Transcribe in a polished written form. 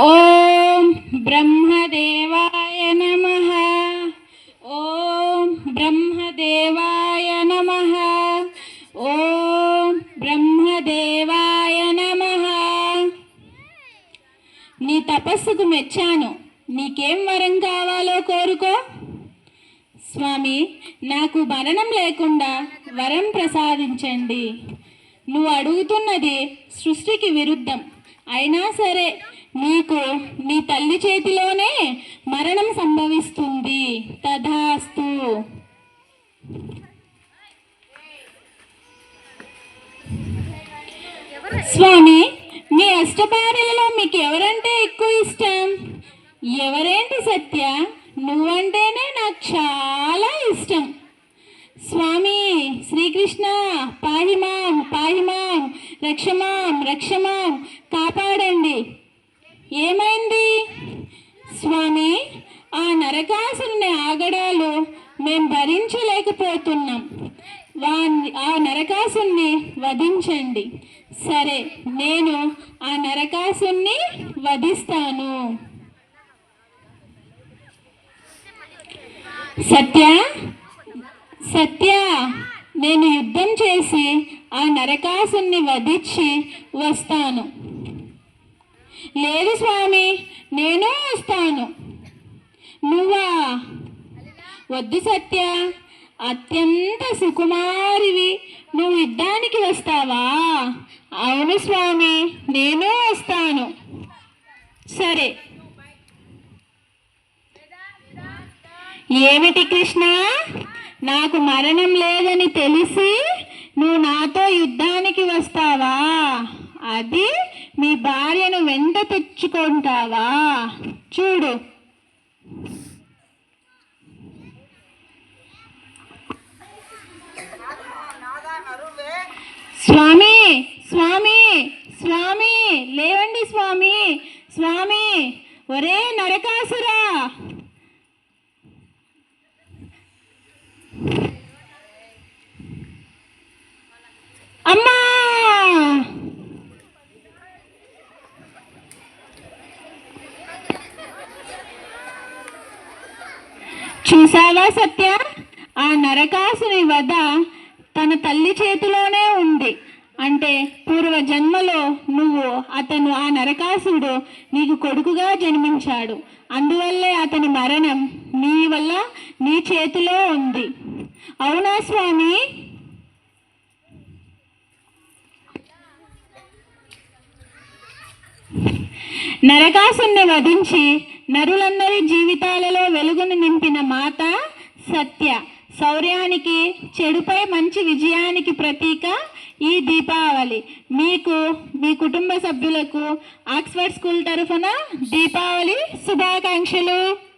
ఓం బ్రహ్మదేవాయ నమః. ఓం బ్రహ్మదేవాయ నమః. ఓం బ్రహ్మదేవాయ నమః. నీ తపస్సుకు మెచ్చాను. నీకేం వరం కావాలో కోరుకో. స్వామి, నాకు మరణం లేకుండా వరం ప్రసాదించండి. నువ్వు అడుగుతున్నది సృష్టికి విరుద్ధం. అయినా సరే నీకు నీ తల్లి చేతిలోనే మరణం సంభవిస్తుంది. తథాస్తు. స్వామి, మీ అష్టభార్యలలో మీకు ఎవరంటే ఎక్కువ ఇష్టం? ఎవరేంటి సత్య, నువ్వంటేనే నాకు చాలా ఇష్టం. స్వామి శ్రీకృష్ణ, పాహిమాం పాహిమాం, రక్షమాం రక్షమాం, కాపాడండి. ఏమైంది స్వామి? ఆ నరకాసురుని ఆగడాలు మేము భరించలేకపోతున్నాం. ఆ నరకాసుని వధించండి. సరే, నేను ఆ నరకాసుని వధిస్తాను. సత్య సత్య, నేను యుద్ధం చేసి ఆ నరకాసుని వధించి వస్తాను. లేదు స్వామి, నేను వస్తాను. నువ్వా? వద్దు సత్య, అత్యంత సుకుమారివి, నువ్వు యుద్ధానికి వస్తావా? అవును స్వామి, నేను వస్తాను. సరే. ఏమిటి కృష్ణ, నాకు మరణం లేదని తెలిసి నువ్వు నాతో యుద్ధానికి వస్తావా? అది మీ భార్యను వెంట తెచ్చుకుంటావా? చూడు. స్వామి స్వామి స్వామి, లేవండి స్వామి. స్వామి, ఒరే నరకాసురా! అమ్మా! చూసావా సత్య, ఆ నరకాసుని వధ తన తల్లి చేతిలోనే ఉంది. అంటే పూర్వ జన్మలో ఆ నరకాసుడు నీకు కొడుకుగా జన్మించాడు. అందువల్లే అతని మరణం నీ చేతిలో ఉంది. అవునా స్వామి? నరకాసుని వధించి నరులందరి జీవితాలలో వెలుగును నింపిన మాత సత్య. శౌర్యానికి, చెడుపై మంచి విజయానికి ప్రతీక ఈ దీపావళి. మీకు, మీ కుటుంబ సభ్యులకు ఆక్స్ఫర్డ్ స్కూల్ తరఫున దీపావళి శుభాకాంక్షలు.